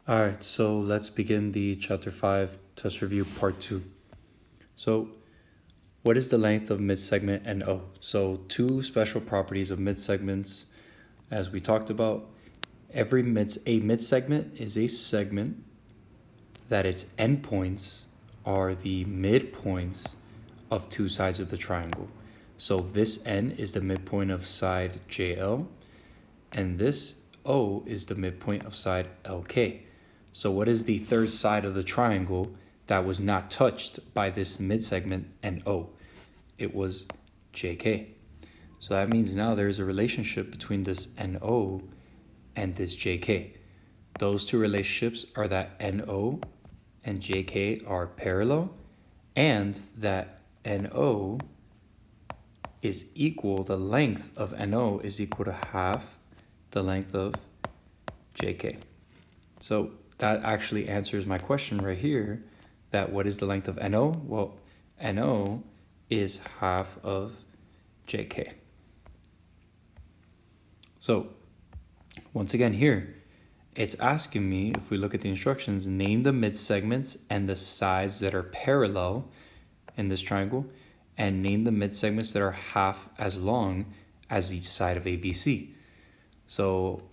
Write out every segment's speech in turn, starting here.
All right, so let's begin the Chapter 5 test review part 2. So, what is the length of midsegment NO? So, two special properties of midsegments, as we talked about. A midsegment is a segment that its endpoints are the midpoints of two sides of the triangle. So, this N is the midpoint of side JL, and this O is the midpoint of side LK. So what is the third side of the triangle that was not touched by this midsegment NO? It was JK. So that means now there's a relationship between this NO and this JK. Those two relationships are that NO and JK are parallel, and that NO is equal, the length of NO is equal to half the length of JK. So that actually answers my question right here, that what is the length of NO? Well, NO is half of JK. So once again here, it's asking me, if we look at the instructions, name the midsegments and the sides that are parallel in this triangle, and name the midsegments that are half as long as each side of ABC. So,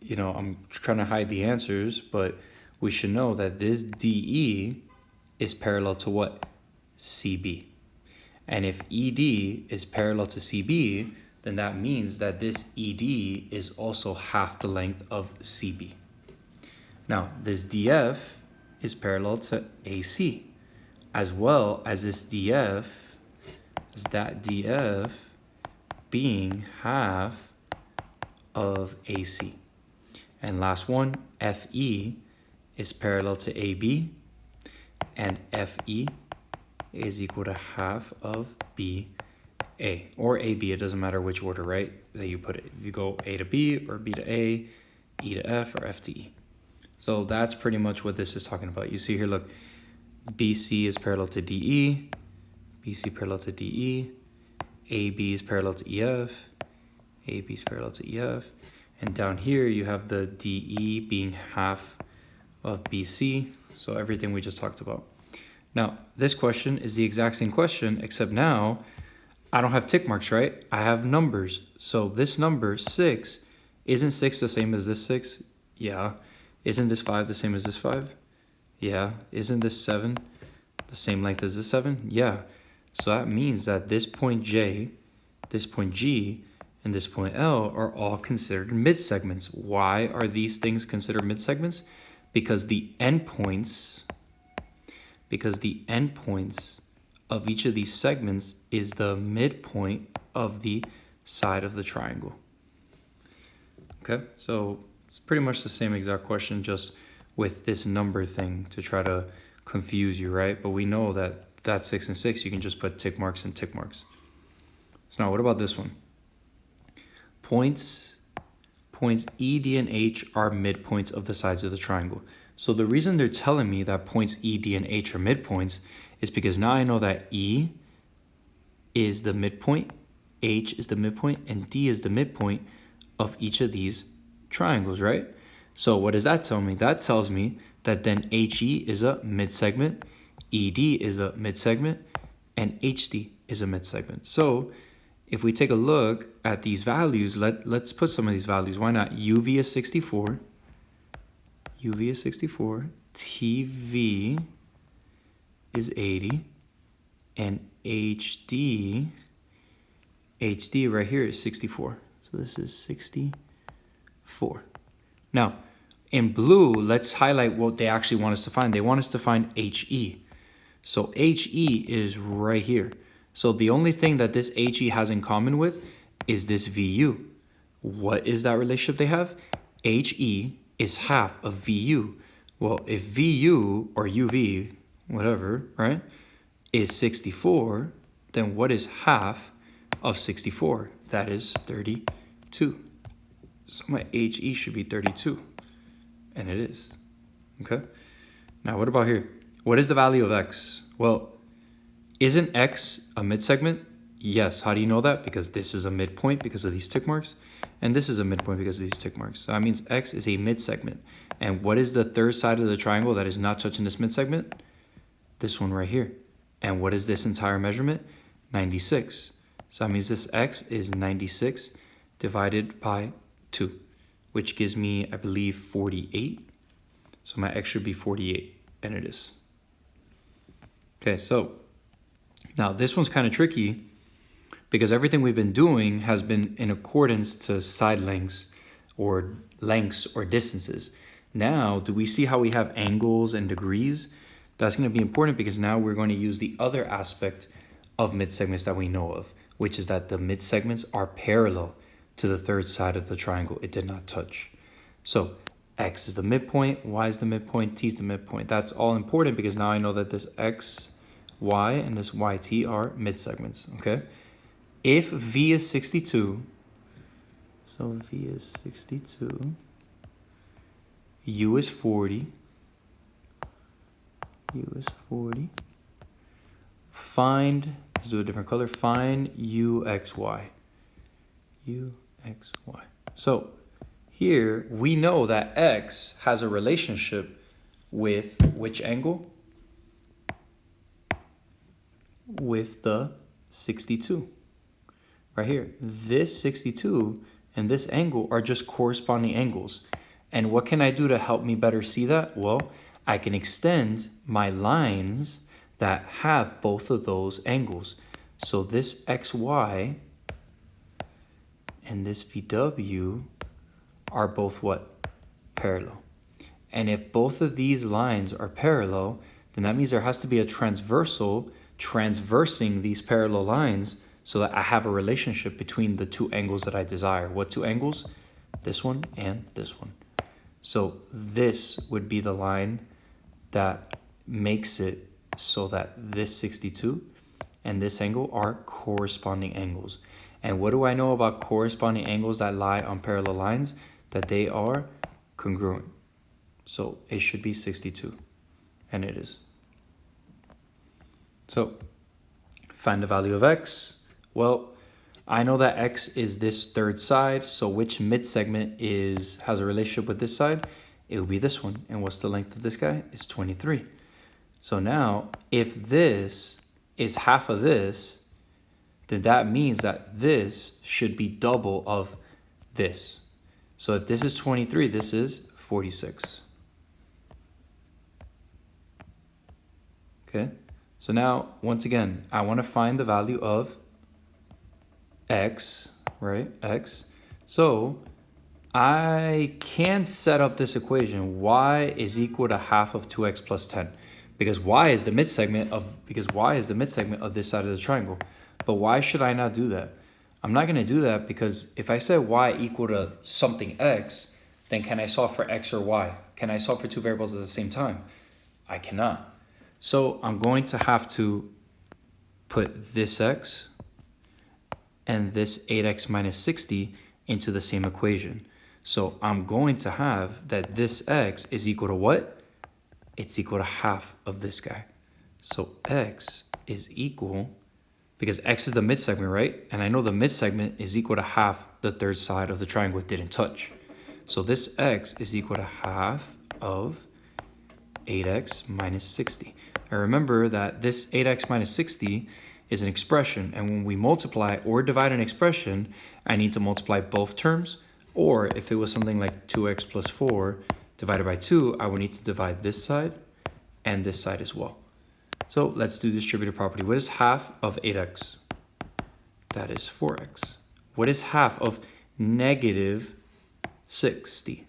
I'm trying to hide the answers, but we should know that this DE is parallel to what? CB. And if ED is parallel to CB, then that means that this ED is also half the length of CB. Now, this DF is parallel to AC, as well as this DF, is that DF being half of AC. And last one, FE is parallel to AB, and FE is equal to half of BA, or AB, it doesn't matter which order, right, that you put it. If you go A to B, or B to A, E to F, or F to E. So that's pretty much what this is talking about. You see here, look, BC is parallel to DE, BC parallel to DE, AB is parallel to EF, AB is parallel to EF, and down here you have the DE being half of BC, so everything we just talked about. Now, this question is the exact same question, except now I don't have tick marks, right? I have numbers. So this number, 6, isn't 6 the same as this 6? Yeah. Isn't this 5 the same as this 5? Yeah. Isn't this 7 the same length as this 7? Yeah. So that means that this point J, this point G, and this point L are all considered midsegments. Why are these things considered midsegments? Because the endpoints of each of these segments is the midpoint of the side of the triangle. Okay, so it's pretty much the same exact question, just with this number thing to try to confuse you, right? But we know that 6 and 6, you can just put tick marks and tick marks. So now what about this one? Points E, D, and H are midpoints of the sides of the triangle. So the reason they're telling me that points E, D, and H are midpoints is because now I know that E is the midpoint, H is the midpoint, and D is the midpoint of each of these triangles, right? So what does that tell me? That tells me that then HE is a midsegment, ED is a midsegment, and HD is a midsegment. So if we take a look at these values, let's put some of these values. Why not? UV is 64. UV is 64. TV is 80. And HD right here is 64. So this is 64. Now, in blue, let's highlight what they actually want us to find. They want us to find HE. So HE is right here. So the only thing that this HE has in common with is this VU. What is that relationship they have? HE is half of VU. Well, if VU or UV, whatever, right, is 64, then what is half of 64? That is 32. So my HE should be 32. And it is. Okay? Now, what about here? What is the value of X? Well, isn't X a midsegment? Yes. How do you know that? Because this is a midpoint because of these tick marks. And this is a midpoint because of these tick marks. So that means X is a mid-segment. And what is the third side of the triangle that is not touching this mid-segment? This one right here. And what is this entire measurement? 96. So that means this X is 96 divided by 2, which gives me, I believe, 48. So my X should be 48, and it is. Okay, so now this one's kind of tricky because everything we've been doing has been in accordance to side lengths or distances. Now, do we see how we have angles and degrees? That's going to be important because now we're going to use the other aspect of mid-segments that we know of, which is that the mid-segments are parallel to the third side of the triangle. It did not touch. So X is the midpoint, Y is the midpoint, T is the midpoint. That's all important because now I know that this X, Y, and this YT are mid-segments, okay? If V is 62, so V is 62, U is 40, U is 40, find, let's do a different color, find UXY, UXY. So here we know that X has a relationship with which angle? With the 62. Right here, this 62 and this angle are just corresponding angles. And what can I do to help me better see that? Well, I can extend my lines that have both of those angles. So this XY and this VW are both what? Parallel. And if both of these lines are parallel, then that means there has to be a transversal transversing these parallel lines so that I have a relationship between the two angles that I desire. What two angles? This one and this one. So this would be the line that makes it so that this 62 and this angle are corresponding angles. And what do I know about corresponding angles that lie on parallel lines? That they are congruent. So it should be 62, and it is. So find the value of X. Well, I know that X is this third side, so which mid-segment has a relationship with this side? It will be this one. And what's the length of this guy? It's 23. So now, if this is half of this, then that means that this should be double of this. So if this is 23, this is 46. Okay, so now, once again, I want to find the value of X, right? X. So I can set up this equation. Y is equal to half of 2x plus 10 because Y is the mid-segment of this side of the triangle. But why should I not do that? I'm not going to do that because if I set Y equal to something X, then can I solve for X or Y? Can I solve for two variables at the same time? I cannot. So I'm going to have to put this X and this 8x minus 60 into the same equation. So I'm going to have that this X is equal to what? It's equal to half of this guy. So X is equal, because X is the mid-segment, right? And I know the mid-segment is equal to half the third side of the triangle it didn't touch. So this X is equal to half of 8x minus 60. And remember that this 8x minus 60 is an expression, and when we multiply or divide an expression, I need to multiply both terms, or if it was something like 2x plus 4 divided by 2, I would need to divide this side and this side as well. So let's do distributive property. What is half of 8x? That is 4x. What is half of negative 60?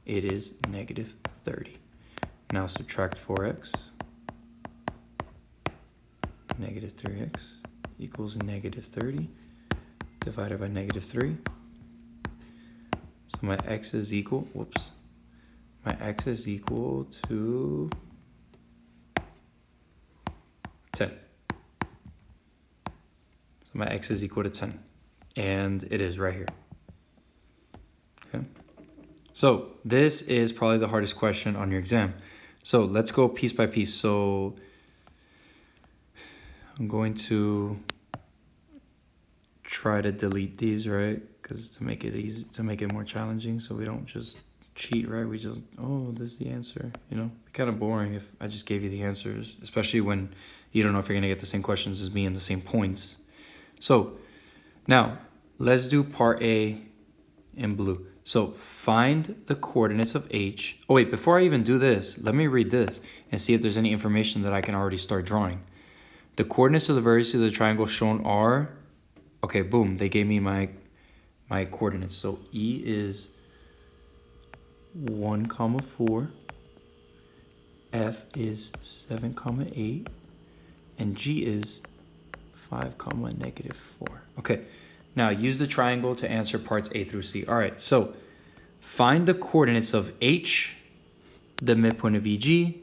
It is negative 30. Now subtract 4x. Negative 3x equals negative 30 divided by negative 3. So my x is equal, my x is equal to 10. So my x is equal to 10. And it is right here. Okay. So this is probably the hardest question on your exam. So let's go piece by piece. So I'm going to try to delete these, right? Because to make it easy, to make it more challenging, so we don't just cheat, right? We just, oh, this is the answer, you know? Be kind of boring if I just gave you the answers, especially when you don't know if you're gonna get the same questions as me and the same points. So now let's do part A in blue. So find the coordinates of H. Oh wait, before I even do this, let me read this and see if there's any information that I can already start drawing. The coordinates of the vertices of the triangle shown are, okay, boom, they gave me my coordinates. So E is 1, 4, F is 7, 8, and G is 5, -4. Okay, now use the triangle to answer parts A through C. All right, so find the coordinates of H, the midpoint of EG,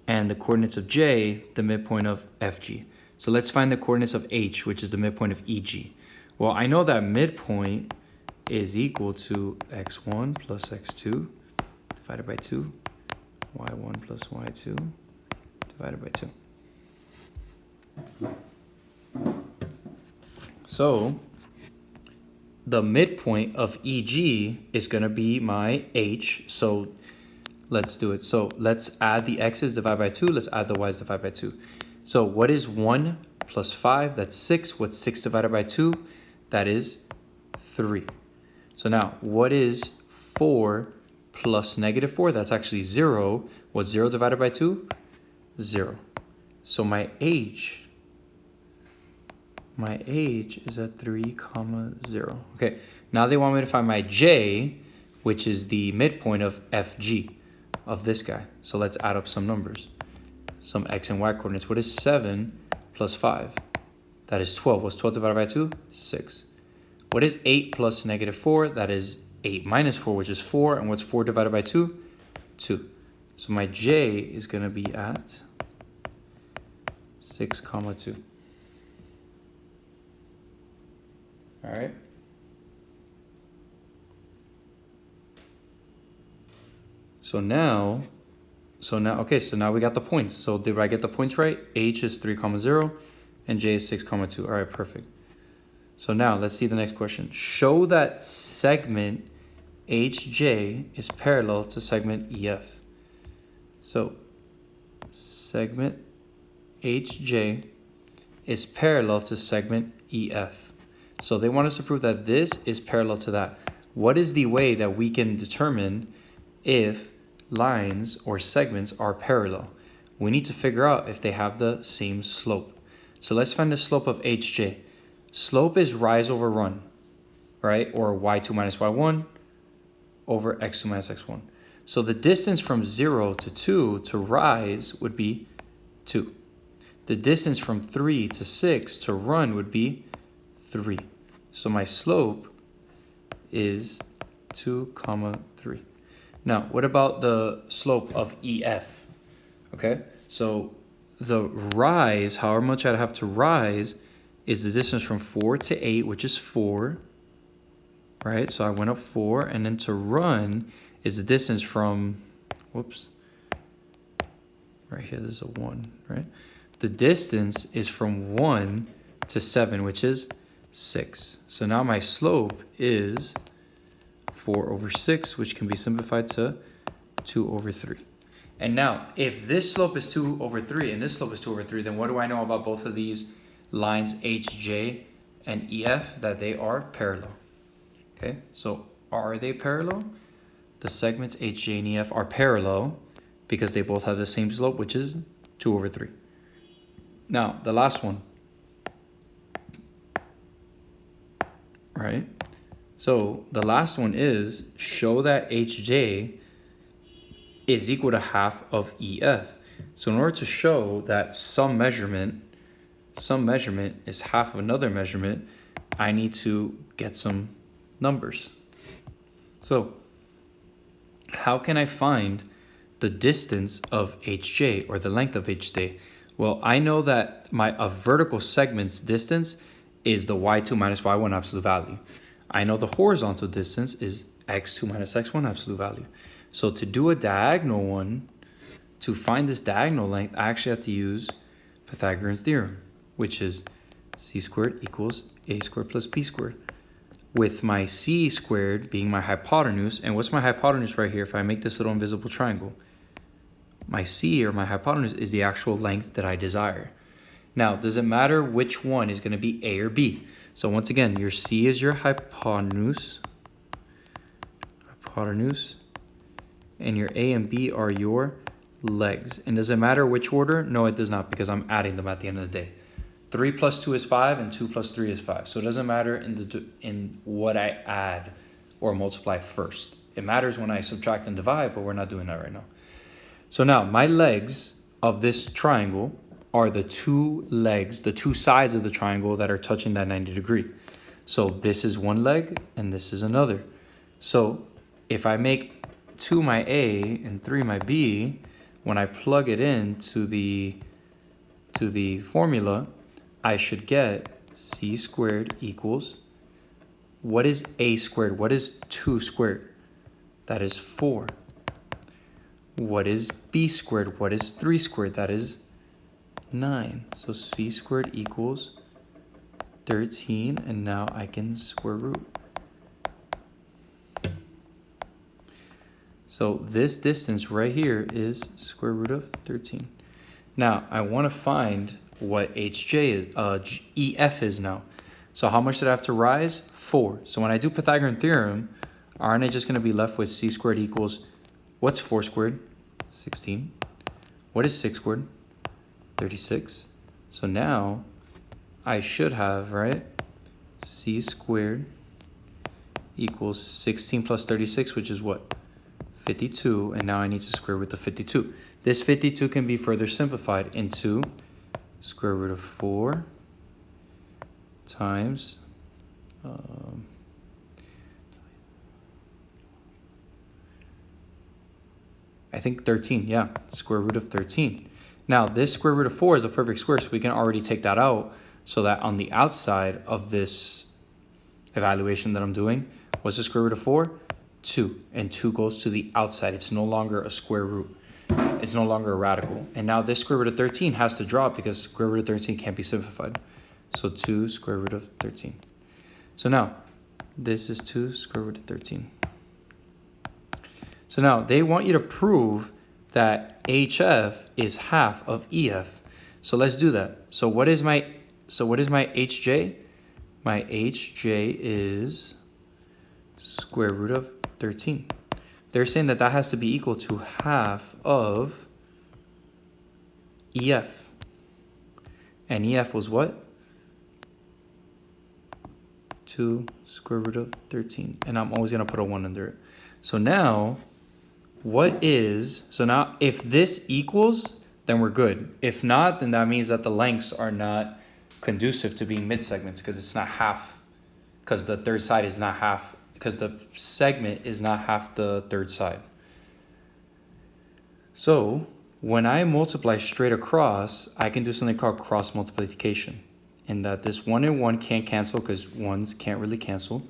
and the coordinates of J, the midpoint of FG. So let's find the coordinates of H, which is the midpoint of EG. Well, I know that midpoint is equal to x1 plus x2 divided by 2, y1 plus y2 divided by 2. So the midpoint of EG is going to be my H. So let's do it. So let's add the x's, divide by 2. Let's add the y's, divide by 2. So what is 1 plus 5? That's 6. What's 6 divided by 2? That is 3. So now, what is 4 plus -4? That's actually 0. What's 0 divided by 2? 0. So my H is at 3, 0. Okay, now they want me to find my J, which is the midpoint of FG, of this guy. So let's add up some numbers, some x and y coordinates. What is 7 plus 5? That is 12. What's 12 divided by 2? 6. What is 8 plus -4? That is 8 minus 4, which is 4. And what's 4 divided by 2? 2. So my J is going to be at 6, 2. All right. So now we got the points. So did I get the points right? H is 3, 0, and J is 6, 2. All right, perfect. So now let's see the next question. Show that segment HJ is parallel to segment EF. So segment HJ is parallel to segment EF. So they want us to prove that this is parallel to that. What is the way that we can determine if lines or segments are parallel? We need to figure out if they have the same slope. So let's find the slope of HJ. Slope is rise over run, right? Or y2 minus y1 over x2 minus x1. So the distance from 0 to 2 to rise would be 2. The distance from 3 to 6 to run would be 3. So my slope is 2, 3. Now, what about the slope of EF? Okay, so the rise, however much I'd have to rise, is the distance from 4 to 8, which is 4, right? So I went up 4, and then to run is the distance from, whoops, right here, there's a 1, right? The distance is from 1 to 7, which is 6. So now my slope is 4 over 6, which can be simplified to 2 over 3. And now, if this slope is 2 over 3 and this slope is 2 over 3, then what do I know about both of these lines HJ and EF? That they are parallel. Okay, so are they parallel? The segments HJ and EF are parallel because they both have the same slope, which is 2 over 3. Now, the last one. Right? So the last one is show that HJ is equal to half of EF. So in order to show that some measurement is half of another measurement, I need to get some numbers. So how can I find the distance of HJ, or the length of HJ? Well, I know that a vertical segment's distance is the y2 minus y1 absolute value. I know the horizontal distance is x2 minus x1 absolute value. So to do a diagonal one, to find this diagonal length, I actually have to use Pythagorean's theorem, which is c² equals a squared plus b squared, with my c squared being my hypotenuse. And what's my hypotenuse right here if I make this little invisible triangle? My c, or my hypotenuse, is the actual length that I desire. Now, does it matter which one is going to be a or b? So once again, your c is your hypotenuse, and your a and b are your legs. And does it matter which order? No, it does not, because I'm adding them at the end of the day. 3 plus 2 is 5, and 2 plus 3 is 5. So it doesn't matter in what I add or multiply first. It matters when I subtract and divide, but we're not doing that right now. So now my legs of this triangle are the two legs, the two sides of the triangle that are touching that 90 degree. So this is one leg and this is another. So if I make 2 my A and 3 my B, when I plug it into the formula, I should get c squared equals, what is a squared? What is 2 squared? That is 4. What is b squared? What is 3 squared? That is 9. So c squared equals 13, and now I can square root. So this distance right here is square root of 13. Now I want to find what HJ is, EF is now. So how much did I have to rise? 4. So when I do Pythagorean theorem, aren't I just going to be left with c squared equals, what's 4 squared? 16. What is 6 squared? 36. So now I should have, right, c squared equals 16 plus 36, which is what? 52. And now I need to square root the 52. This 52 can be further simplified into square root of 4 times I think 13, yeah, square root of 13. Now this square root of 4 is a perfect square, so we can already take that out, so that on the outside of this evaluation that I'm doing, what's the square root of 4? 2, and 2 goes to the outside. It's no longer a square root. It's no longer a radical. And now this square root of 13 has to drop because square root of 13 can't be simplified. So 2 square root of 13. So now this is 2 square root of 13. So now they want you to prove that HF is half of EF. So let's do that. So what is my HJ? My HJ is square root of 13. They're saying that that has to be equal to half of EF. And EF was what? 2 square root of 13. And I'm always going to put a 1 under it. So now, so now if this equals, then we're good. If not, then that means that the lengths are not conducive to being mid-segments, because it's not half, because the third side is not half, because the segment is not half the third side. So when I multiply straight across, I can do something called cross multiplication, in that this 1 and 1 can't cancel because 1s can't really cancel,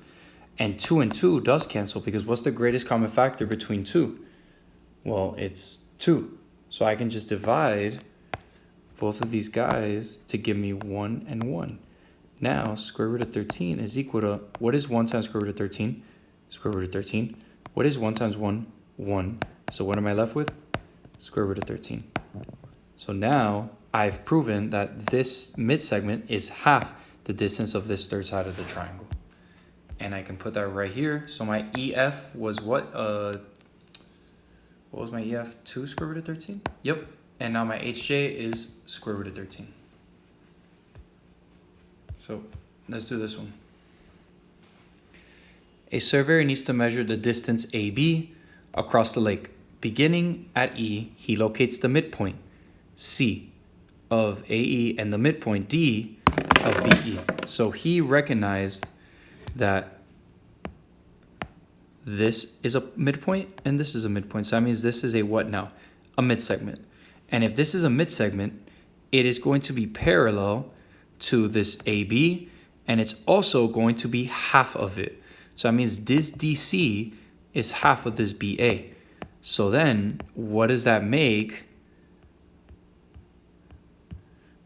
and 2 and 2 does cancel, because what's the greatest common factor between 2? Well, it's 2. So I can just divide both of these guys to give me 1 and 1. Now, square root of 13 is equal to, what is 1 times square root of 13? Square root of 13. What is 1 times 1? 1. So what am I left with? Square root of 13. So now I've proven that this mid-segment is half the distance of this third side of the triangle. And I can put that right here. So my EF was what? What was my EF? 2 square root of 13? Yep. And now my HJ is square root of 13. So let's do this one. A surveyor needs to measure the distance AB across the lake. Beginning at E, he locates the midpoint C of AE and the midpoint D of BE. So he recognized that this is a midpoint and this is a midpoint. So that means this is a what now? A mid-segment. And if this is a mid-segment, it is going to be parallel to this AB, and it's also going to be half of it. So that means this DC is half of this BA. So then what does that make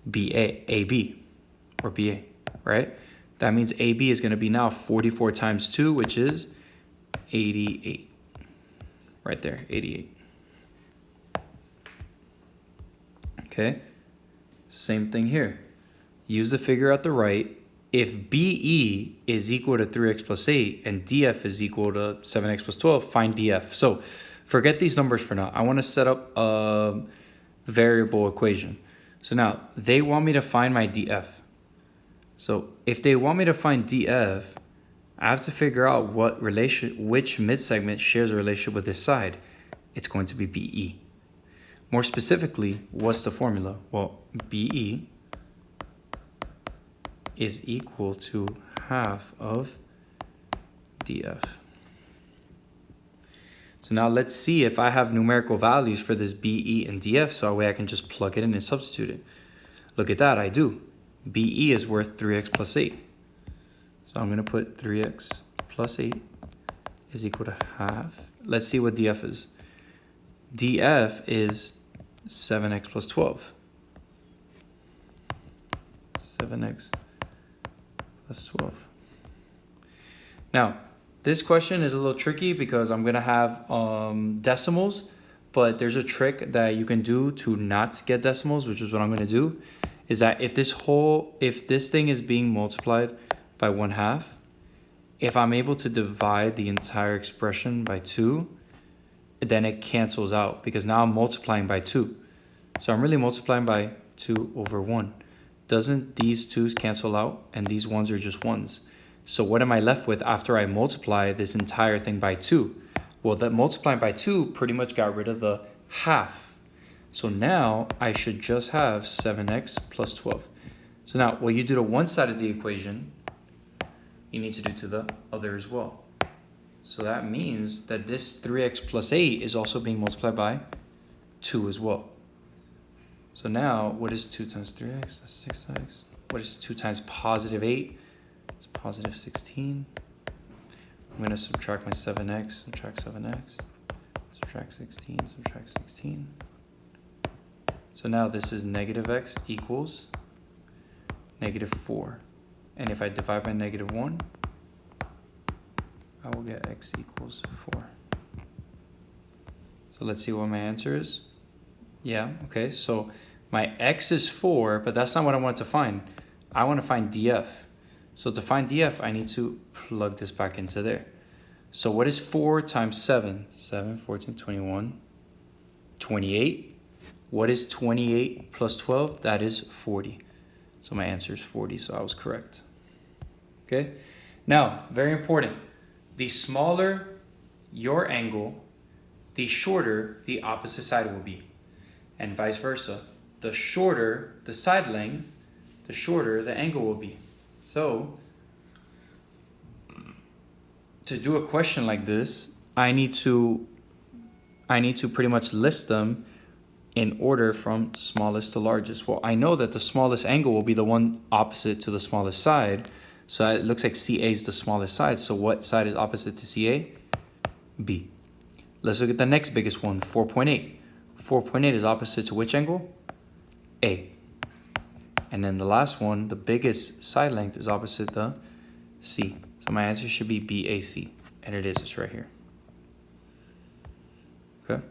BA, AB, or BA, right? That means AB is going to be now 44 times 2, which is 88. Right there, 88. Okay, same thing here. Use the figure at the right. If BE is equal to 3x plus 8 and DF is equal to 7x plus 12, find DF. So forget these numbers for now. I want to set up a variable equation. So now they want me to find my DF. So if they want me to find DF, I have to figure out which midsegment shares a relationship with this side. It's going to be BE. More specifically, what's the formula? Well, BE is equal to half of DF. So now let's see if I have numerical values for this BE and DF, so that way I can just plug it in and substitute it. Look at that, I do. BE is worth 3x plus 8. So I'm going to put 3x plus 8 is equal to half. Let's see what DF is. DF is 7x plus 12. 7x plus 12. Now, this question is a little tricky because I'm going to have decimals, but there's a trick that you can do to not get decimals, which is what I'm going to do, is that if this thing is being multiplied by 1/2, if I'm able to divide the entire expression by 2, then it cancels out because now I'm multiplying by 2. So I'm really multiplying by 2 over 1. Doesn't these 2's cancel out and these 1's are just 1's? So what am I left with after I multiply this entire thing by 2? Well, that multiplying by 2 pretty much got rid of the half. So now I should just have 7x plus 12. So now what you do to one side of the equation, you need to do to the other as well. So that means that this 3x plus 8 is also being multiplied by 2 as well. So now, what is 2 times 3x? That's 6x. What is 2 times positive 8? It's positive 16. I'm going to subtract my 7x, subtract 7x, subtract 16, subtract 16. So now this is negative x equals negative 4. And if I divide by negative 1, I will get x equals 4. So let's see what my answer is. Yeah, okay, so my x is 4, but that's not what I want to find. I want to find df. So to find df, I need to plug this back into there. So what is 4 times 7? 7, 14, 21, 28. What is 28 plus 12? That is 40. So my answer is 40, so I was correct. Okay, now, very important. The smaller your angle, the shorter the opposite side will be, and vice versa. The shorter the side length, the shorter the angle will be. So, to do a question like this, I need to pretty much list them in order from smallest to largest. Well, I know that the smallest angle will be the one opposite to the smallest side. So it looks like CA is the smallest side. So what side is opposite to CA? B. Let's look at the next biggest one, 4.8. 4.8 is opposite to which angle? A. And then the last one, the biggest side length, is opposite the C. So my answer should be BAC. And it is, it's right here. Okay.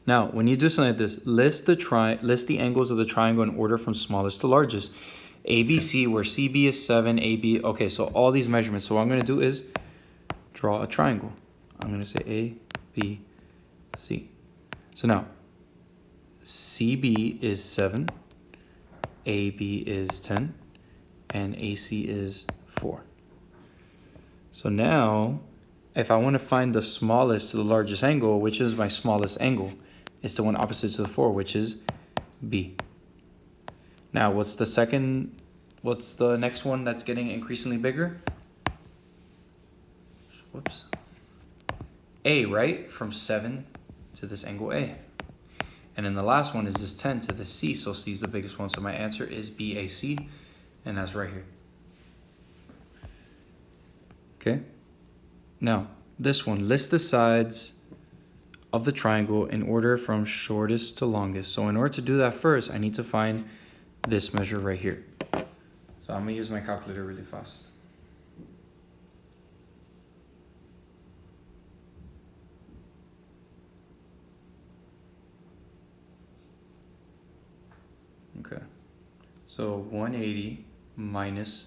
Now, when you do something like this, list the angles of the triangle in order from smallest to largest. ABC, where CB is 7, AB. Okay, so all these measurements. So what I'm going to do is draw a triangle. I'm going to say A, B, C. So now, CB is 7, AB is 10, and AC is 4. So now, if I want to find the smallest to the largest angle, which is my smallest angle, it's the one opposite to the 4, which is B. Now, what's the next one that's getting increasingly bigger? Whoops. A, right? From 7 to this angle A. And then the last one is this 10 to the C, so C is the biggest one. So my answer is BAC, and that's right here. Okay? Now, this one, list the sides of the triangle in order from shortest to longest. So in order to do that first, I need to find this measure right here. So So I'm gonna use my calculator really fast. Okay, so 180 minus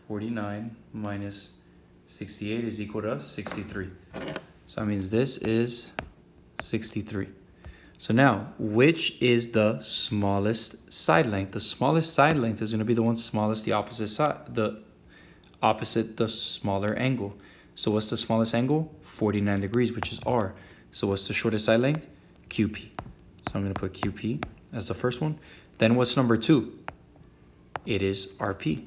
49 minus 68 is equal to 63. So that means this is 63. So now, which is the smallest side length? The smallest side length is going to be the one smallest the opposite side, the smaller angle. So what's the smallest angle? 49 degrees, which is R. So what's the shortest side length? QP. So I'm going to put QP as the first one. Then what's number 2? It is RP.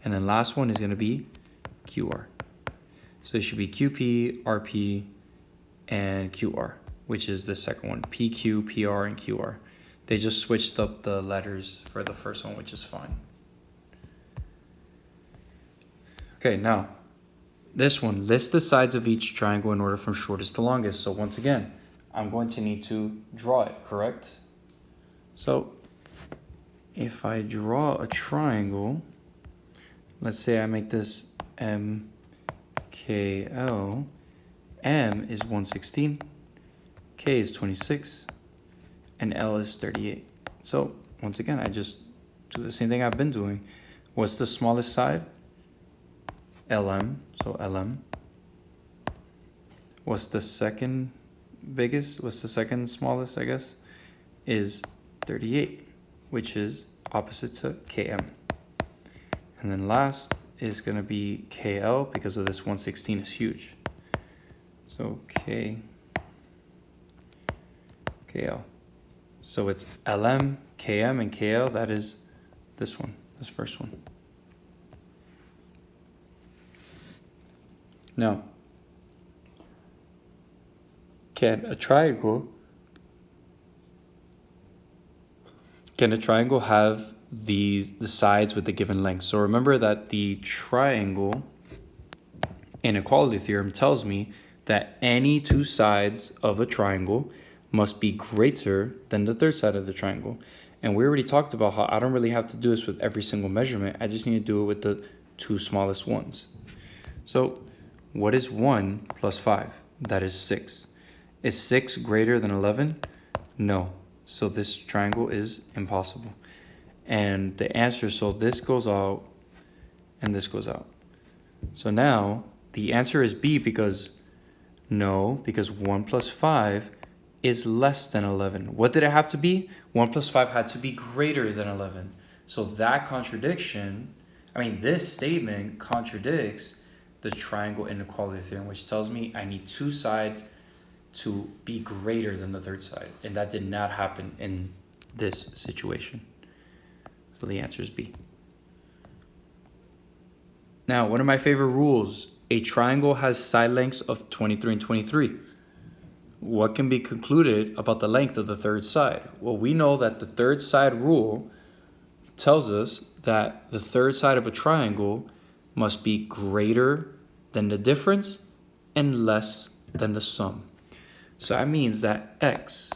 And then last one is going to be QR. So it should be QP, RP, and QR, which is the second one, PQ, PR, and QR. They just switched up the letters for the first one, which is fine. Okay, now, this one, list the sides of each triangle in order from shortest to longest. So once again, I'm going to need to draw it, correct? So if I draw a triangle, let's say I make this MKL, M is 116, K is 26, and L is 38. So once again, I just do the same thing I've been doing. What's the smallest side? LM, so LM. What's the second biggest? What's the second smallest, I guess? Is 38, which is opposite to KM. And then last is going to be KL because of this 116 is huge. So KL. So it's LM, KM, and KL. That is this one, this first one. Now, can a triangle have the sides with the given length? So remember that the triangle inequality theorem tells me that any two sides of a triangle must be greater than the third side of the triangle. And we already talked about how I don't really have to do this with every single measurement. I just need to do it with the two smallest ones. So what is 1 plus 5? That is 6. Is 6 greater than 11? No. So this triangle is impossible. And the answer, so this goes out and this goes out. So now the answer is B because 1 plus 5 is less than 11. What did it have to be? 1 plus 5 had to be greater than 11. So that contradiction, this statement contradicts the triangle inequality theorem, which tells me I need two sides to be greater than the third side. And that did not happen in this situation. So the answer is B. Now, one of my favorite rules, a triangle has side lengths of 23 and 23. What can be concluded about the length of the third side? Well, we know that the third side rule tells us that the third side of a triangle must be greater than the difference and less than the sum. So that means that X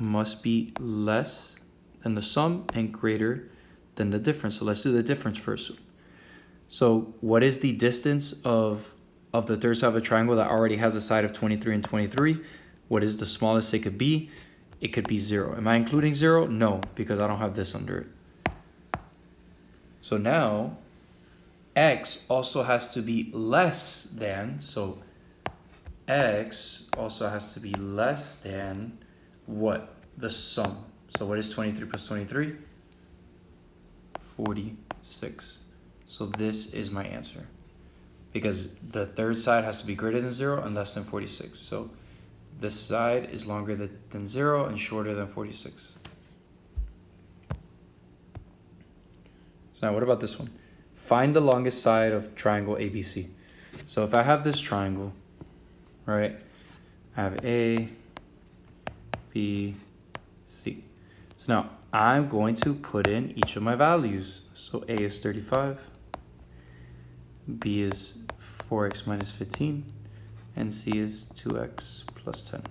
must be less than the sum and greater than the difference. So let's do the difference first. So what is the distance of the third side of a triangle that already has a side of 23 and 23? What is the smallest it could be? It could be 0. Am I including 0? No, because I don't have this under it. So now, X also has to be less than, so X also has to be less than what? The sum. So what is 23 plus 23? 46. So this is my answer. Because the third side has to be greater than 0 and less than 46. So this side is longer than 0 and shorter than 46. So now what about this one? Find the longest side of triangle ABC. So if I have this triangle, right? I have A, B, C. So now I'm going to put in each of my values. So A is 35, B is 4x minus 15, and C is 2x plus 10.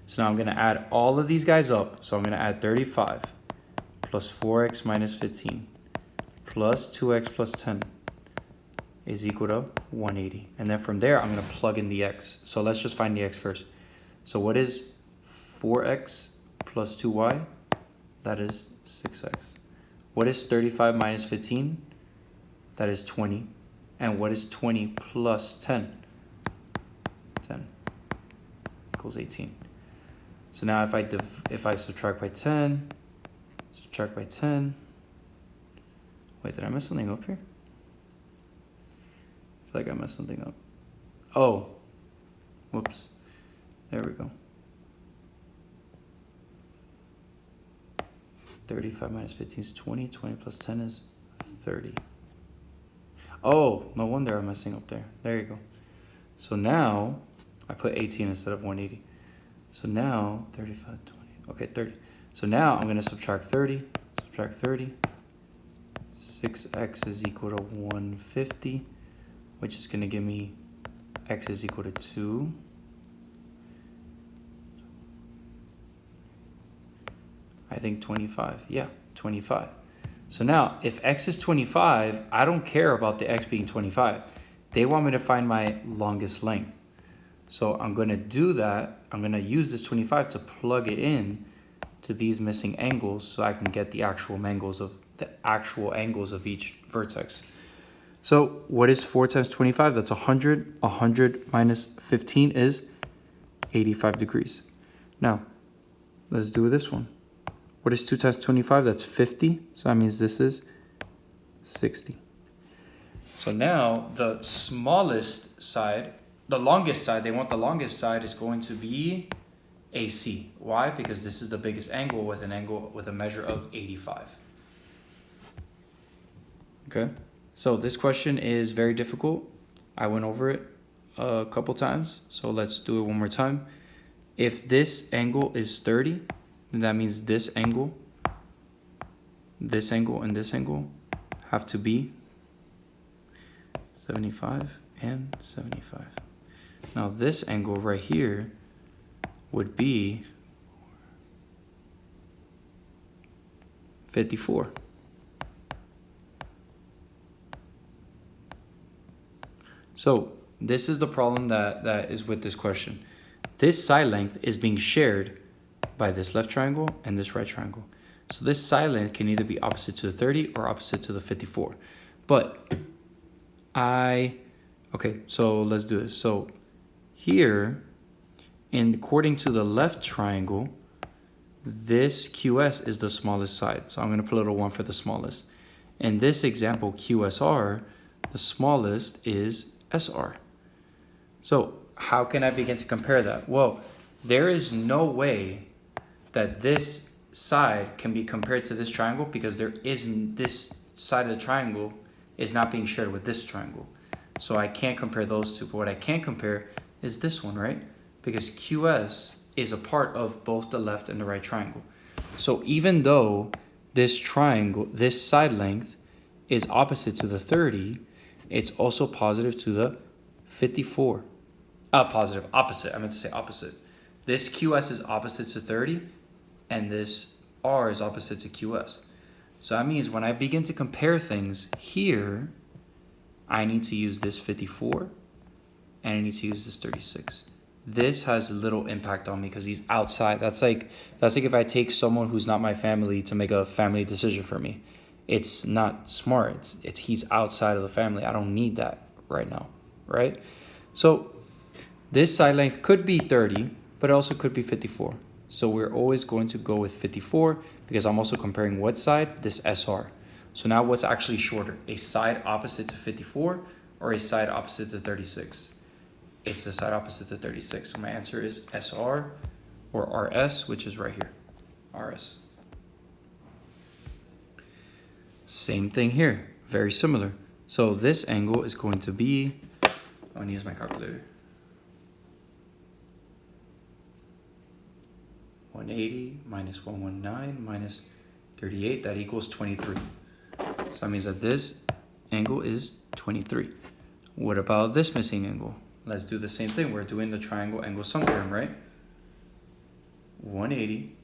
So now I'm going to add all of these guys up. So I'm going to add 35 plus 4x minus 15 plus 2x plus 10 is equal to 180. And then from there, I'm going to plug in the x. So let's just find the x first. So what is 4x plus 2y? That is 6x. What is 35 minus 15? That is 20. And what is 20 plus 10? 10 equals 18. So now if I subtract by 10, subtract by 10. Wait, did I mess something up here? I feel like I messed something up. Oh, whoops. There we go. 35 minus 15 is 20. 20 plus 10 is 30. Oh, no wonder I'm messing up there. There you go. So now, I put 18 instead of 180. So now, 35, 20. Okay, 30. So now I'm going to subtract 30. Subtract 30. 6x is equal to 150, which is going to give me x is equal to 2. I think 25. Yeah, 25. So now, if x is 25, I don't care about the x being 25. They want me to find my longest length. So I'm going to do that. I'm going to use this 25 to plug it in to these missing angles so I can get the actual angles of each vertex. So what is 4 times 25? That's 100. 100 minus 15 is 85 degrees. Now, let's do this one. What is 2 times 25? That's 50. So that means this is 60. So now the smallest side, the longest side, they want the longest side is going to be AC. Why? Because this is the biggest angle with a measure of 85. Okay. So this question is very difficult. I went over it a couple times. So let's do it one more time. If this angle is 30, then that means this angle, and this angle have to be 75 and 75. Now this angle right here would be 54. So this is the problem that is with this question. This side length is being shared by this left triangle and this right triangle. So this side length can either be opposite to the 30 or opposite to the 54. But okay, so let's do this. So here, according to the left triangle, this QS is the smallest side. So I'm going to put a little 1 for the smallest. In this example, QSR, the smallest is SR. So how can I begin to compare that? Well, there is no way that this side can be compared to this triangle because this side of the triangle is not being shared with this triangle. So I can't compare those two. But what I can compare is this one, right? Because QS is a part of both the left and the right triangle. So even though this triangle, this side length is opposite to the 30, it's also positive to the 54. Opposite. I meant to say opposite. This QS is opposite to 30, and this R is opposite to QS. So that means when I begin to compare things here, I need to use this 54, and I need to use this 36. This has little impact on me because he's outside. That's like if I take someone who's not my family to make a family decision for me. It's not smart. He's outside of the family. I don't need that right now, right? So this side length could be 30, but it also could be 54. So we're always going to go with 54 because I'm also comparing what side? This SR. So now what's actually shorter? A side opposite to 54 or a side opposite to 36? It's the side opposite to 36. So my answer is SR or RS, which is right here. RS. Same thing here. Very similar. So this angle is going to be, I'm going to use my calculator. 180 minus 119 minus 38, that equals 23. So that means that this angle is 23. What about this missing angle? Let's do the same thing. We're doing the triangle angle sum theorem, right? 180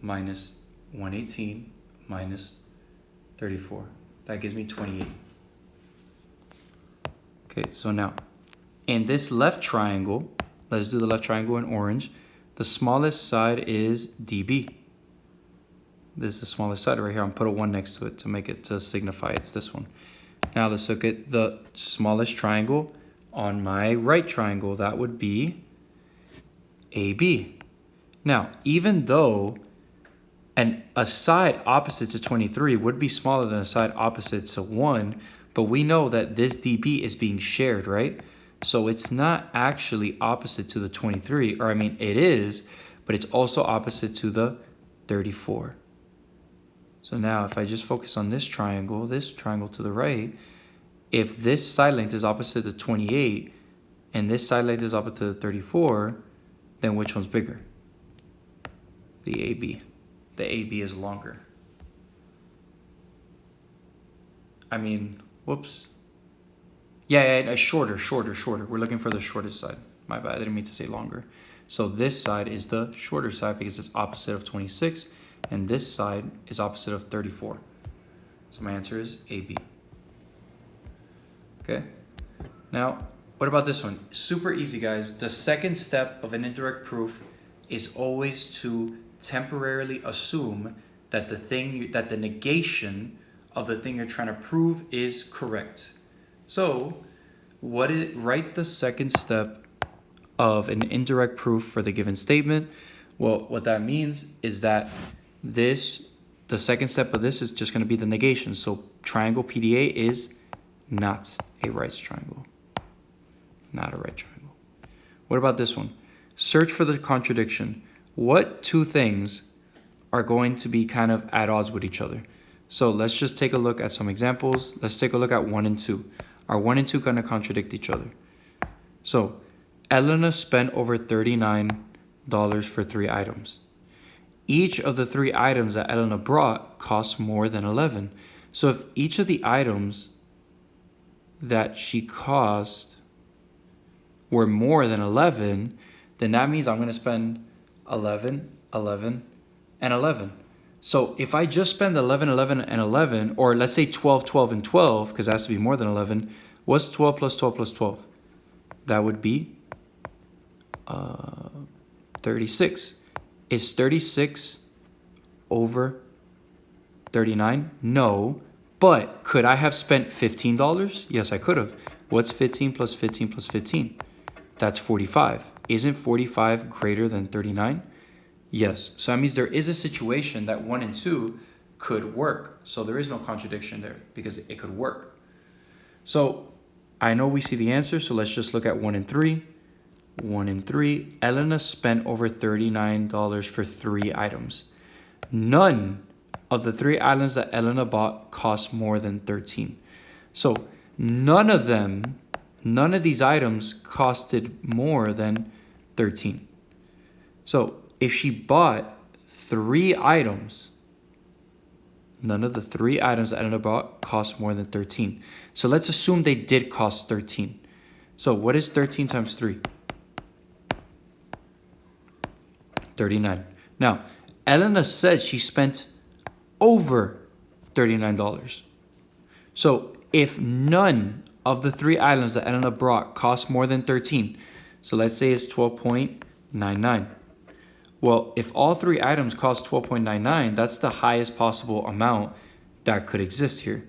minus 118 minus 34. That gives me 28. Okay, so now, in this left triangle, let's do the left triangle in orange. The smallest side is DB. This is the smallest side right here. I'm put a 1 next to it to make it to signify it's this one. Now let's look at the smallest triangle on my right triangle. That would be AB. Now, even though a side opposite to 23 would be smaller than a side opposite to 1, but we know that this DB is being shared, right? So it's not actually opposite to the 23, or I mean it is, but it's also opposite to the 34. So now if I just focus on this triangle to the right, if this side length is opposite to 28 and this side length is opposite to 34, then which one's bigger? The AB. The AB is longer. I mean, whoops. Yeah, shorter. We're looking for the shortest side. My bad, I didn't mean to say longer. So this side is the shorter side because it's opposite of 26, and this side is opposite of 34. So my answer is AB. Okay. Now, what about this one? Super easy, guys. The second step of an indirect proof is always to temporarily assume that the negation of the thing you're trying to prove is correct. So, write the second step of an indirect proof for the given statement. Well, what that means is that the second step of this is just going to be the negation. So, triangle PDA is not a right triangle. Not a right triangle. What about this one? Search for the contradiction. What two things are going to be kind of at odds with each other? So let's just take a look at some examples. Let's take a look at 1 and 2. Are 1 and 2 going to contradict each other? So Elena spent over $39 for 3 items. Each of the 3 items that Elena brought cost more than 11. So if each of the items that she cost were more than 11, then that means I'm going to spend 11, 11, and 11. So if I just spend 11, 11, and 11, or let's say 12, 12, and 12, because it has to be more than 11, what's 12 plus 12 plus 12? That would be 36. Is 36 over 39? No. But could I have spent $15? Yes, I could have. What's 15 plus 15 plus 15? That's 45. Isn't 45 greater than 39? Yes. So that means there is a situation that 1 and 2 could work. So there is no contradiction there because it could work. So I know we see the answer. So let's just look at 1 and 3. 1 and 3. Elena spent over $39 for 3 items. None of the 3 items that Elena bought cost more than 13. So none of these items costed more than 13. So if she bought 3 items, none of the 3 items that Elena bought cost more than 13. So let's assume they did cost 13. So what is 13 times 3? 39. Now, Elena said she spent over $39. So if none of the 3 items that Elena brought cost more than 13, so let's say it's 12.99. Well, if all 3 items cost 12.99, that's the highest possible amount that could exist here.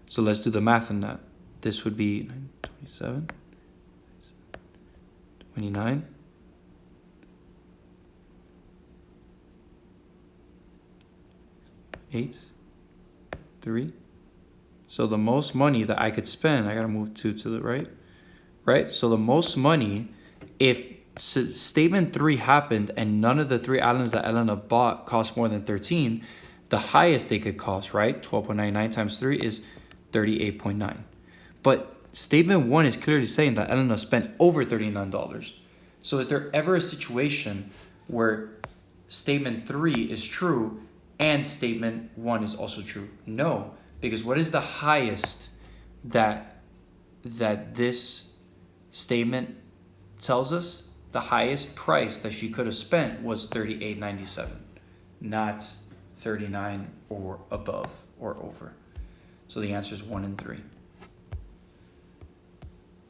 So let's do the math on that. This would be 27, 29, 8, 3. So the most money that I could spend, I gotta move 2 to the right, right? So the most money, if statement 3 happened and none of the 3 items that Elena bought cost more than 13, the highest they could cost, right? 12.99 times 3 is 38.9. But statement 1 is clearly saying that Elena spent over $39. So is there ever a situation where statement 3 is true and statement 1 is also true? No, because what is the highest that this statement tells us? The highest price that she could have spent was $38.97, not 39 or above or over. So the answer is 1 and 3.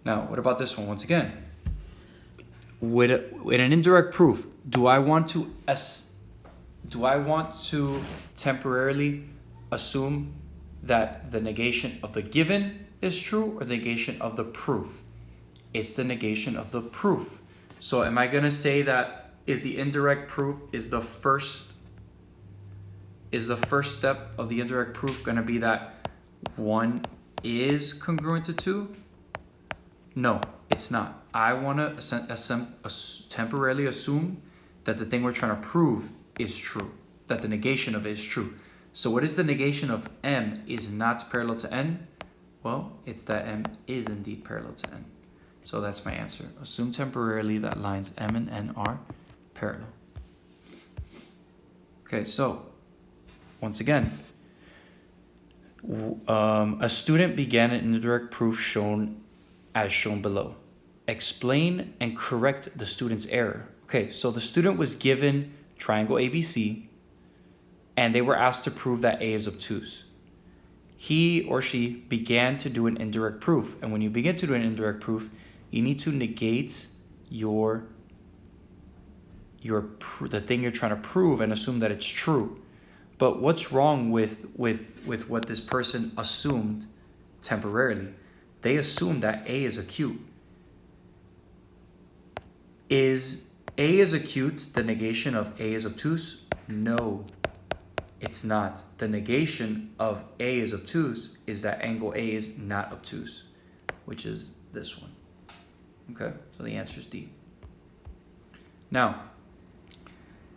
Now, what about this one? Once again, with an indirect proof, do I want to temporarily assume that the negation of the given is true or the negation of the proof? It's the negation of the proof. So am I going to say that is the indirect proof, is the first step of the indirect proof going to be that 1 is congruent to 2? No, it's not. I want to temporarily assume that the thing we're trying to prove is true, that the negation of it is true. So what is the negation of m is not parallel to n? Well, it's that m is indeed parallel to n. So that's my answer. Assume temporarily that lines m and n are parallel. Okay, so once again, a student began an indirect proof shown below. Explain and correct the student's error. Okay, so the student was given triangle ABC and they were asked to prove that A is obtuse. He or she began to do an indirect proof. And when you begin to do an indirect proof, you need to negate the thing you're trying to prove and assume that it's true. But what's wrong with what this person assumed temporarily? They assumed that A is acute. Is A is acute the negation of A is obtuse? No, it's not. The negation of A is obtuse is that angle A is not obtuse, which is this one. Okay, so the answer is D. Now,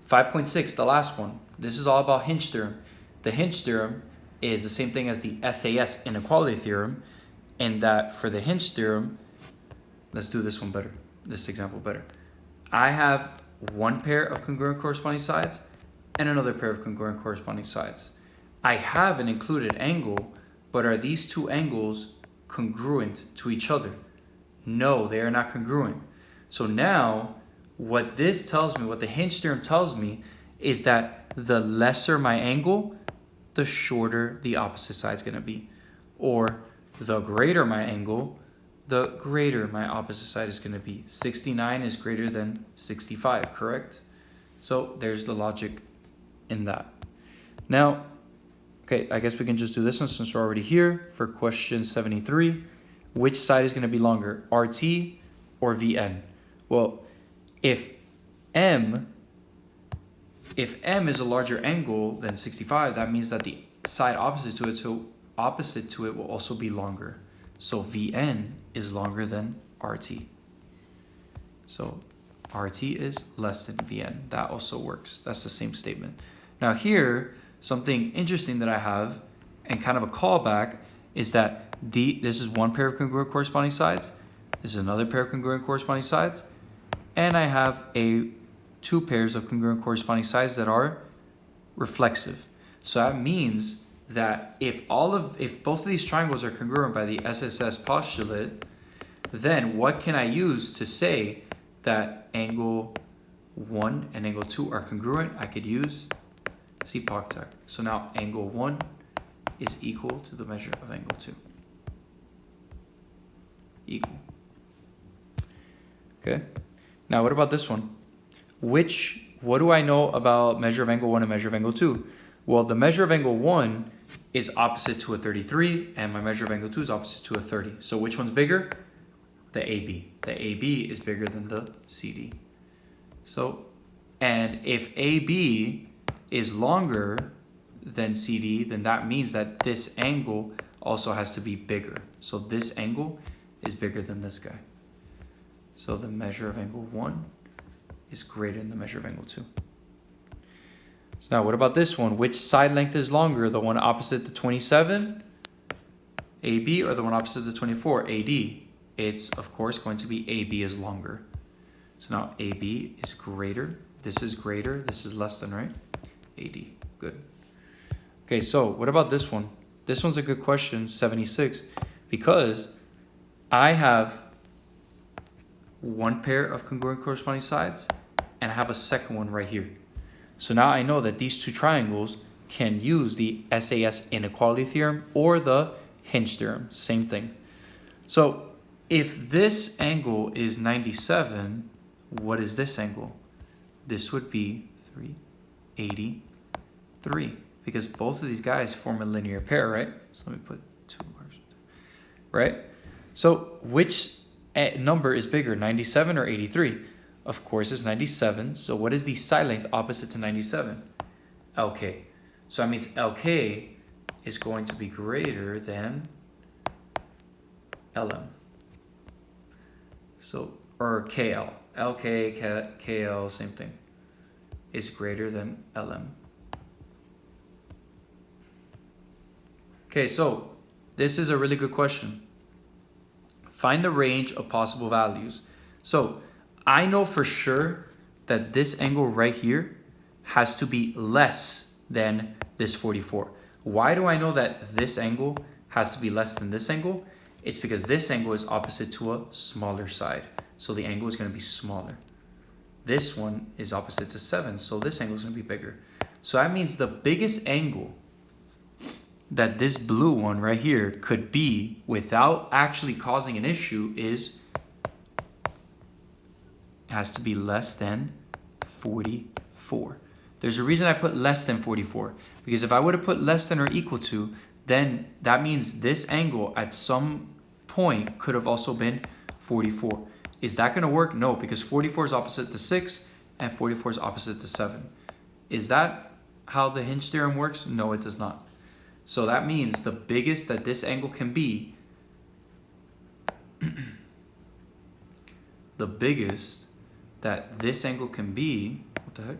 5.6, the last one. This is all about Hinch theorem. The Hinch theorem is the same thing as the SAS inequality theorem, and that for the Hinch theorem, let's do this one better, this example better. I have one pair of congruent corresponding sides and another pair of congruent corresponding sides. I have an included angle, but are these two angles congruent to each other? No, they are not congruent. So now, what this tells me, what the Hinch theorem tells me, is that the lesser my angle, the shorter the opposite side is going to be. Or the greater my angle, the greater my opposite side is going to be. 69 is greater than 65, correct? So there's the logic in that. Now, okay, I guess we can just do this one since we're already here. For question 73, which side is going to be longer, RT or VN? Well, if M is a larger angle than 65, that means that the side opposite to it will also be longer. So VN is longer than RT. So RT is less than VN. That also works. That's the same statement. Now here, something interesting that I have, and kind of a callback, is that this is one pair of congruent corresponding sides. This is another pair of congruent corresponding sides. And I have two pairs of congruent corresponding sides that are reflexive. So that means that if both of these triangles are congruent by the SSS postulate, then what can I use to say that angle 1 and angle 2 are congruent? I could use Cpoctec. So now angle 1 is equal to the measure of angle 2. Equal. Okay. Now what about this one? What do I know about measure of angle 1 and measure of angle 2? Well, the measure of angle 1 is opposite to a 33, and my measure of angle 2 is opposite to a 30. So which one's bigger? The AB. The AB is bigger than the CD. So, and if AB is longer than CD, then that means that this angle also has to be bigger. So this angle is bigger than this guy. So the measure of angle 1 is greater than the measure of angle 2. So now what about this one? Which side length is longer? The one opposite the 27, AB, or the one opposite the 24, AD? It's of course going to be AB is longer. So now AB is greater. This is greater. This is less than, right? AD. Good. Okay, so what about this one? This one's a good question, 76, because I have one pair of congruent corresponding sides and I have a second one right here. So now I know that these two triangles can use the SAS inequality theorem or the hinge theorem, same thing. So if this angle is 97, what is this angle? This would be 383, because both of these guys form a linear pair, right? So let me put 2 marks, right? So which number is bigger, 97 or 83? Of course it's 97. So what is the side length opposite to 97? LK. So that means LK is going to be greater than LM. So, or KL. LK, KL, same thing, is greater than LM. Okay, so this is a really good question. Find the range of possible values. So I know for sure that this angle right here has to be less than this 44. Why do I know that this angle has to be less than this angle? It's because this angle is opposite to a smaller side. So the angle is going to be smaller. This one is opposite to 7. So this angle is going to be bigger. So that means the biggest angle that this blue one right here could be without actually causing an issue has to be less than 44. There's a reason I put less than 44, because if I would have put less than or equal to, then that means this angle at some point could have also been 44. Is that going to work? No, because 44 is opposite to 6 and 44 is opposite to 7. Is that how the hinge theorem works? No, it does not. So that means the biggest that this angle can be, the biggest that this angle can be, what the heck?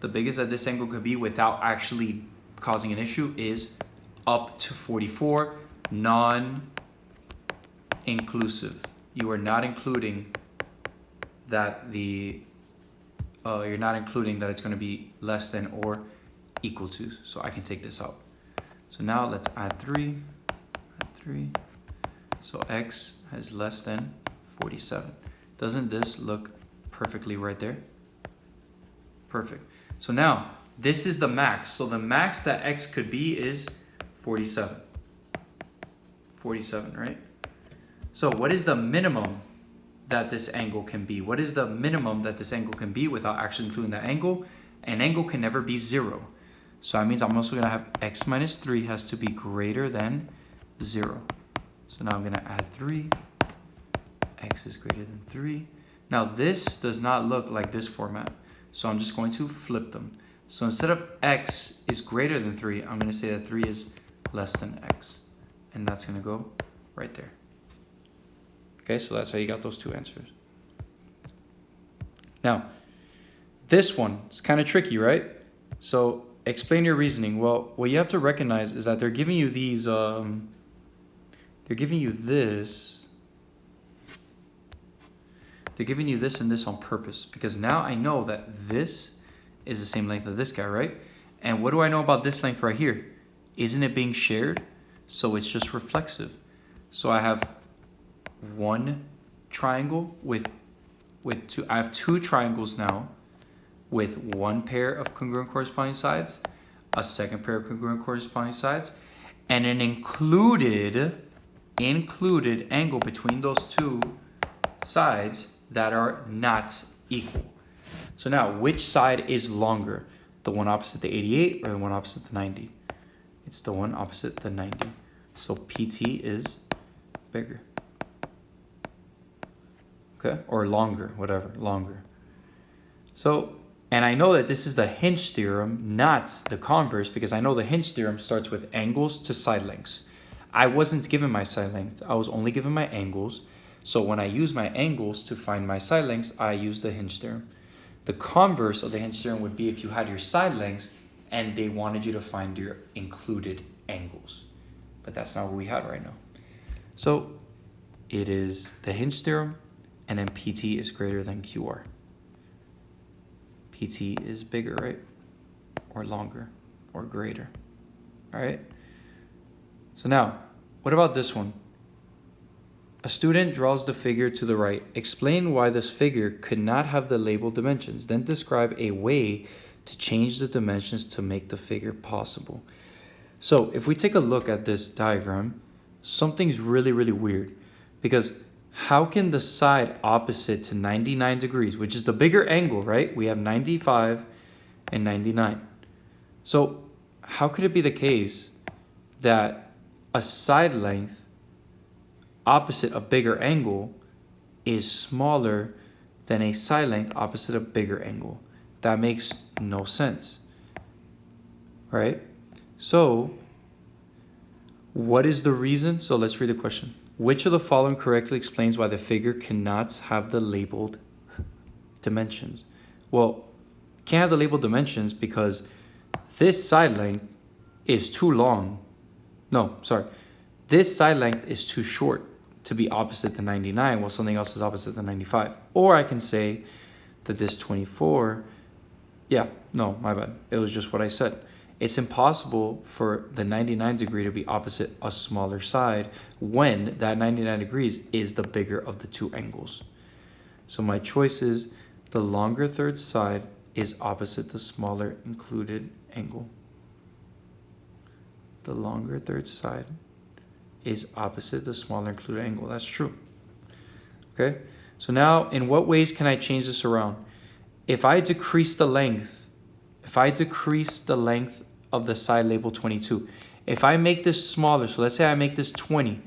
The biggest that this angle could be without actually causing an issue is up to 44, non-inclusive. You are not including that you're not including that it's going to be less than or equal to. So I can take this out. So now let's add 3. So x is less than 47. Doesn't this look perfectly right there? Perfect. So now this is the max. So the max that x could be is 47. 47, right? So what is the minimum that this angle can be? What is the minimum that this angle can be without actually including that angle? An angle can never be 0. So that means I'm also going to have x minus 3 has to be greater than 0. So now I'm going to add 3. X is greater than 3. Now this does not look like this format. So I'm just going to flip them. So instead of x is greater than 3, I'm going to say that 3 is less than x. And that's going to go right there. Okay, so that's how you got those two answers. Now, this one is kind of tricky, right? So explain your reasoning. Well, what you have to recognize is that they're giving you these, they're giving you this. They're giving you this and this on purpose, because now I know that this is the same length of this guy, right? And what do I know about this length right here? Isn't it being shared? So it's just reflexive. So I have one triangle with two. I have two triangles now with one pair of congruent corresponding sides, a second pair of congruent corresponding sides, and an included angle between those two sides that are not equal. So now, which side is longer? The one opposite the 88 or the one opposite the 90? It's the one opposite the 90. So PT is bigger. Okay, or longer, whatever, longer. So, and I know that this is the hinge theorem, not the converse, because I know the hinge theorem starts with angles to side lengths. I wasn't given my side length. I was only given my angles. So when I use my angles to find my side lengths, I use the hinge theorem. The converse of the hinge theorem would be if you had your side lengths and they wanted you to find your included angles. But that's not what we had right now. So it is the hinge theorem, and then PT is greater than QR. PT is bigger, right? Or longer, or greater. All right? So now, what about this one? A student draws the figure to the right. Explain why this figure could not have the labeled dimensions. Then describe a way to change the dimensions to make the figure possible. So if we take a look at this diagram, something's really, really weird, because how can the side opposite to 99 degrees, which is the bigger angle, right? We have 95 and 99. So how could it be the case that a side length opposite a bigger angle is smaller than a side length opposite a bigger angle? That makes no sense, right? So what is the reason? So let's read the question. Which of the following correctly explains why the figure cannot have the labeled dimensions? Well, can't have the labeled dimensions because this side length is too long. No, sorry. This side length is too short to be opposite the 99 while something else is opposite the 95. Or I can say that this 24, yeah, no, my bad. It was just what I said. It's impossible for the 99 degree to be opposite a smaller side when that 99 degrees is the bigger of the two angles. So my choice is the longer third side is opposite the smaller included angle. The longer third side is opposite the smaller included angle. That's true. Okay, so now in what ways can I change this around? If I decrease the length of the side labeled 22, if I make this smaller, so let's say I make this 20,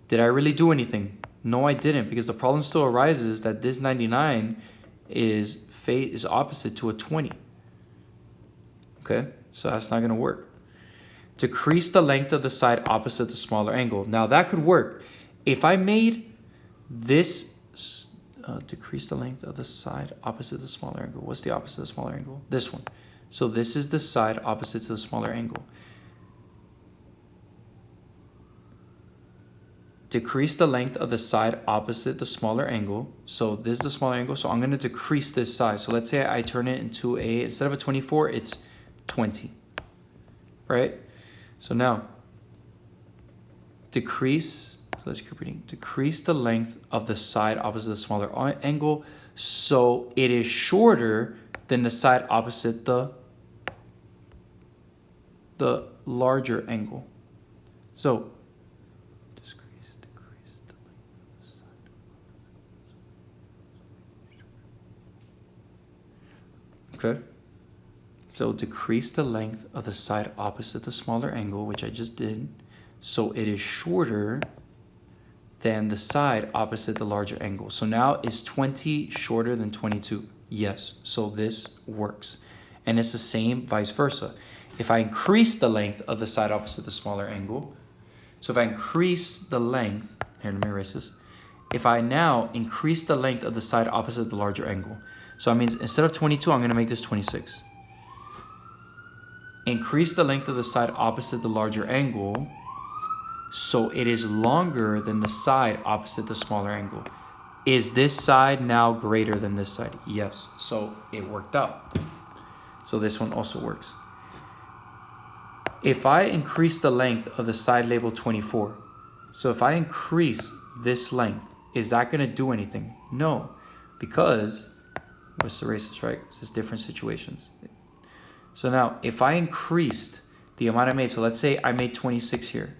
did I really do anything? No, I didn't, because the problem still arises that this 99 is opposite to a 20. Okay, so that's not gonna work. Decrease the length of the side opposite the smaller angle. Now that could work. If I made this, decrease the length of the side opposite the smaller angle. What's the opposite of the smaller angle? This one. So this is the side opposite to the smaller angle. Decrease the length of the side opposite the smaller angle. So this is the smaller angle. So I'm going to decrease this side. So let's say I turn it into instead of a 24, it's 20. Right? So now, decrease the length of the side opposite the smaller angle so it is shorter than the side opposite the larger angle. So decrease the length of the side. Okay. So decrease the length of the side opposite the smaller angle, which I just did, so it is shorter than the side opposite the larger angle. So now is 20 shorter than 22? Yes, so this works. And it's the same vice versa. If I increase the length of the side opposite the smaller angle, so if I increase the length, here, let me erase this. If I now increase the length of the side opposite the larger angle, so that means instead of 22, I'm gonna make this 26. Increase the length of the side opposite the larger angle so it is longer than the side opposite the smaller angle. Is this side now greater than this side? Yes, so it worked out. So this one also works. If I increase the length of the side labeled 24, so if I increase this length, is that gonna do anything? No, because, let's erase this, right? It's just different situations. So now, if I increased the amount I made, so let's say I made 26 here,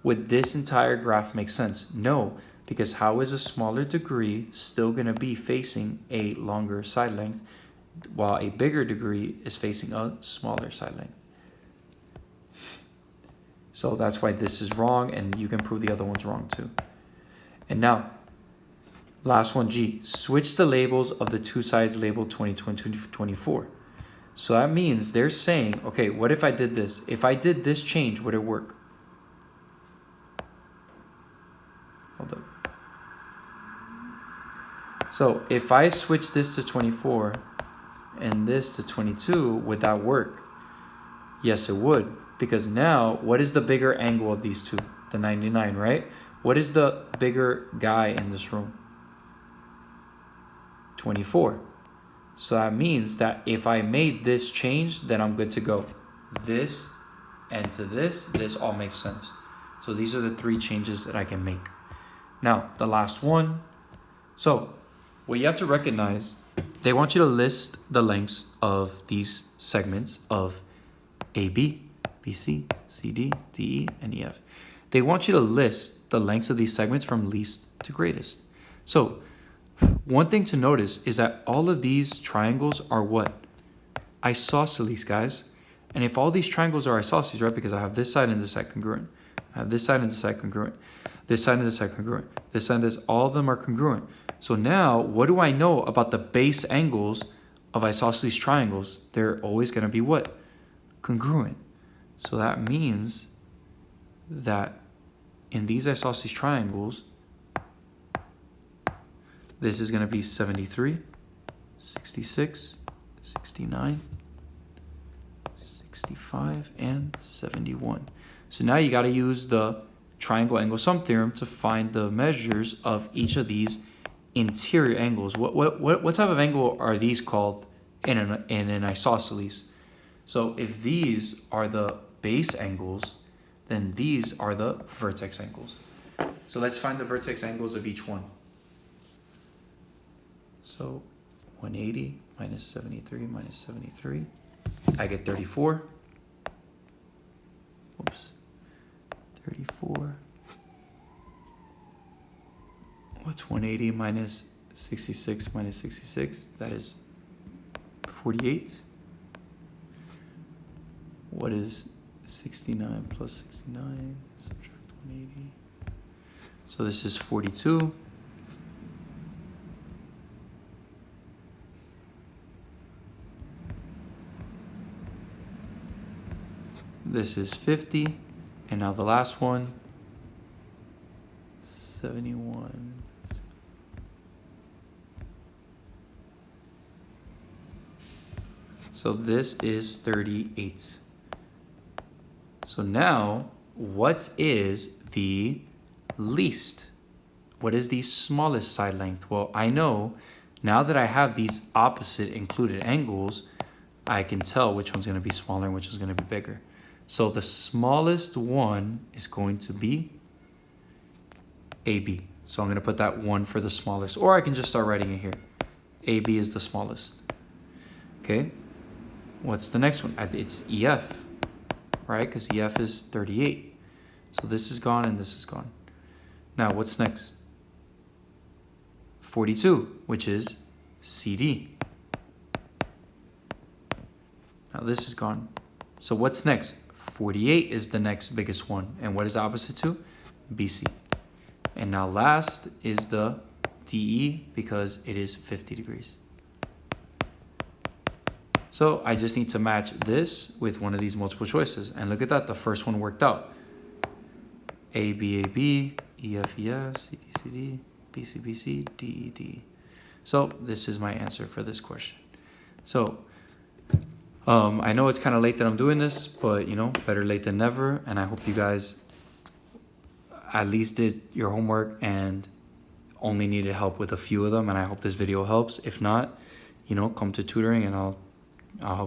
would this entire graph make sense? No, because how is a smaller degree still going to be facing a longer side length while a bigger degree is facing a smaller side length? So that's why this is wrong, and you can prove the other one's wrong too. And now, last one, G. Switch the labels of the two sides labeled 22 and 24. So that means they're saying, okay, what if I did this? If I did this change, would it work? Hold up. So if I switch this to 24 and this to 22, would that work? Yes, it would. Because now, what is the bigger angle of these two? The 99, right? What is the bigger guy in this room? 24. So that means that if I made this change, then I'm good to go. This and to this all makes sense. So these are the three changes that I can make. Now, the last one. So what you have to recognize they want you to list the lengths of these segments of AB, BC, CD, DE, and EF. They want you to list the lengths of these segments from least to greatest. So one thing to notice is that all of these triangles are what? Isosceles, guys. And if all these triangles are isosceles, right, because I have this side and this side congruent, I have this side and this side congruent, this side and this side congruent, this side and this, all of them are congruent. So now, what do I know about the base angles of isosceles triangles? They're always going to be what? Congruent. So that means that in these isosceles triangles, this is going to be 73, 66, 69, 65, and 71. So now you got to use the triangle angle sum theorem to find the measures of each of these interior angles. What type of angle are these called in an isosceles? So if these are the base angles, then these are the vertex angles. So let's find the vertex angles of each one. So 180 minus 73 minus 73, I get 34. Whoops, 34. What's 180 minus 66 minus 66? That is 48. What is 69 plus 69? Subtract 180. So this is 42. This is 50. And now the last one, 71. So this is 38. So now, what is the least? What is the smallest side length? Well, I know now that I have these opposite included angles, I can tell which one's going to be smaller and which is going to be bigger. So the smallest one is going to be AB. So I'm going to put that 1 for the smallest, or I can just start writing it here. AB is the smallest. Okay. What's the next one? It's EF, right? Because EF is 38. So this is gone and this is gone. Now what's next? 42, which is CD. Now this is gone. So what's next? 48 is the next biggest one. And what is opposite to? BC. And now last is the DE because it is 50 degrees. So I just need to match this with one of these multiple choices. And look at that, the first one worked out. AB, AB, EF, EF, CD, CD, BC, BC, DE, DE. So this is my answer for this question. So I know it's kind of late that I'm doing this, but you know, better late than never. And I hope you guys at least did your homework and only needed help with a few of them. And I hope this video helps. If not, you know, come to tutoring and I'll help.